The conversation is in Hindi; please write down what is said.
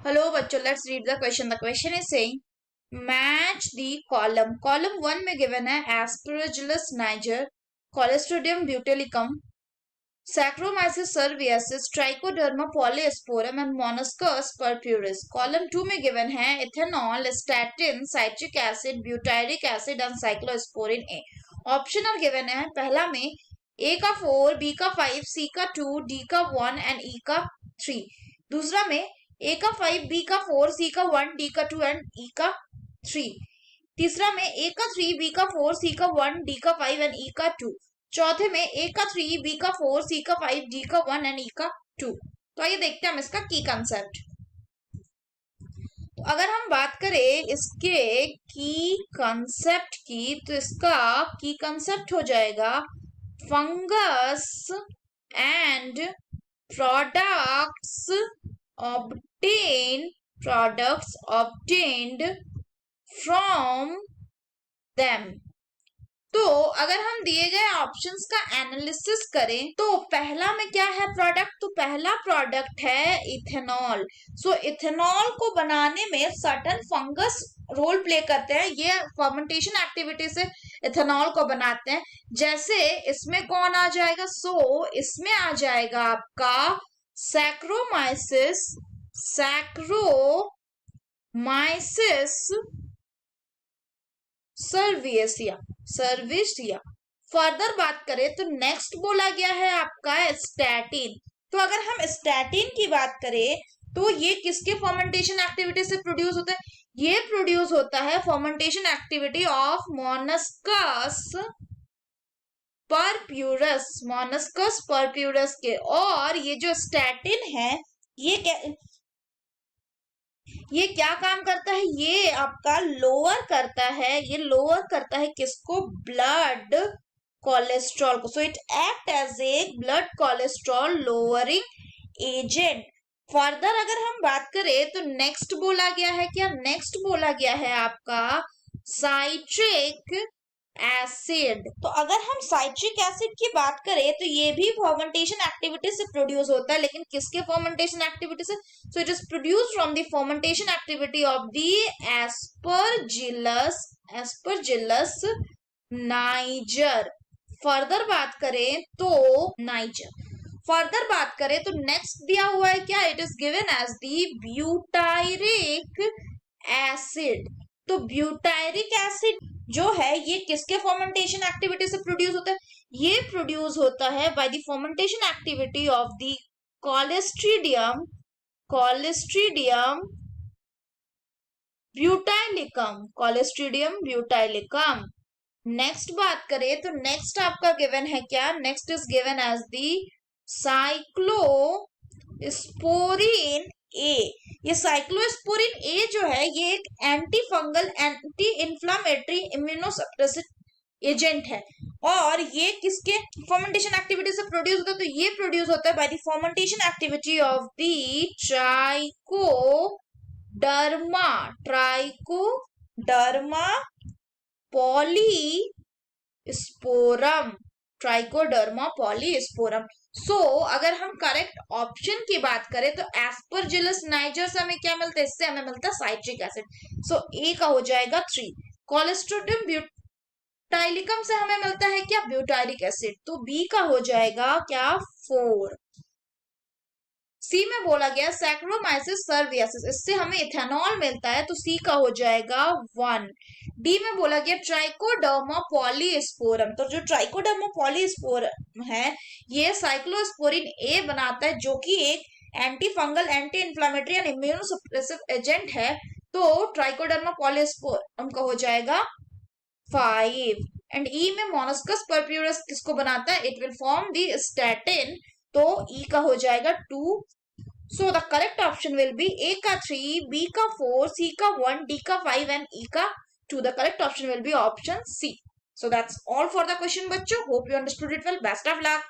Hello बच्चों, let's read the question. The question is saying match the column. Column 1 में given है Aspergillus niger, Clostridium botulism, Saccharomyces cerevisiae, Trichoderma polyosporum and Monoscus purpuris. Column 2 में given है ethanol, statin, citric acid, butyric acid and cyclosporin A. Option are given है पहला में A का 4, B का 5, C का 2, D का 1 and E का 3. दूसरा में ए का 5, बी का 4, सी का 1, डी का 2 एंड ई का 3. तीसरा में ए का 3, बी का 4, सी का 1, डी का 5 एंड ई का 2. चौथे में ए का 3, बी का 4, सी का 5, डी का 1 एंड ई का 2. तो आइए देखते हैं हम इसका की कंसेप्ट. तो अगर हम बात करें इसके की कंसेप्ट की, तो इसका की कंसेप्ट हो जाएगा fungus and products obtained from them. तो अगर हम दिए गए ऑप्शंस का एनालिसिस करें तो पहला में क्या है प्रोडक्ट, तो पहला प्रोडक्ट है इथेनॉल. सो इथेनॉल को बनाने में सर्टेन फंगस रोल प्ले करते हैं. ये फर्मेंटेशन एक्टिविटी से इथेनॉल को बनाते हैं. जैसे इसमें कौन आ जाएगा, सो इसमें आ जाएगा आपका सैक्रोमाइसिस सर्विसिया. फर्दर बात करें तो नेक्स्ट बोला गया है आपका स्टैटिन. तो अगर हम स्टैटिन की बात करें तो ये किसके फर्मेंटेशन एक्टिविटी से प्रोड्यूस होता है, ये प्रोड्यूस होता है फर्मेंटेशन एक्टिविटी ऑफ मोनस्कस परप्यूरस के. और ये जो स्टैटिन है ये क्या काम करता है, ये आपका लोअर करता है किसको, ब्लड कोलेस्ट्रॉल को. So it act as a blood cholesterol lowering agent. Further अगर हम बात करें तो नेक्स्ट बोला गया है क्या, नेक्स्ट बोला गया है आपका साइट्रिक एसिड. तो अगर हम साइट्रिक एसिड की बात करें तो ये भी फर्मेंटेशन एक्टिविटी से प्रोड्यूस होता है, लेकिन किसके फर्मेंटेशन एक्टिविटी से, so it is produce from the fermentation activity of the aspergillus niger. Further बात करें तो नेक्स्ट दिया हुआ है क्या, it is given as the butyric acid. तो ब्यूटायरिक एसिड जो है ये किसके फर्मेंटेशन एक्टिविटी से प्रोड्यूस होता है, ये प्रोड्यूस होता है by the fermentation activity of the Clostridium butylicum. Next बात करें तो नेक्स्ट आपका गिवन है क्या, next is given as the cyclosporin A. ये साइक्लोस्पोरिन ए जो है ये एक anti fungal anti inflammatory immunosuppressive agent है. और ये किसके फर्मेंटेशन एक्टिविटी से प्रोड्यूस होता है, तो ये प्रोड्यूस होता है by the fermentation activity of the Trichoderma polysporum. So अगर हम करेक्ट ऑप्शन की बात करें तो एस्परजिलस नाइजर से हमें क्या मिलता है, इससे हमें मिलता है साइट्रिक एसिड. सो ए का हो जाएगा 3. कोलेस्ट्रोडियम ब्यूटाइलिकम से हमें मिलता है क्या, ब्यूटाइरिक एसिड. तो बी का हो जाएगा क्या 4. सी में बोला गया सैक्रोमाइसिस सर्वियासिस, इससे हमें इथेनॉल मिलता है, तो सी का हो जाएगा 1. डी में बोला गया ट्राइकोडर्मा पॉलीस्पोरम. तो जो ट्राइकोडर्मा पॉलीस्पोरम है ये साइक्लोस्पोरिन ए बनाता है, जो कि एक anti fungal anti inflammatory and immunosuppressive agent है. तो ट्राइकोडर्मा पॉलीस्पोरम का हो जाएगा 5. एंड ई में मोनस्कस परप्यूरस किसको बनाता है, it will form the statin. तो ई का हो जाएगा 2. So the correct option will be A का 3, बी का 4, सी का 1, डी का 5 एंड ई का 2. The correct option will be option C. So that's all for the question, बच्चों. Hope you understood it well. Best of luck.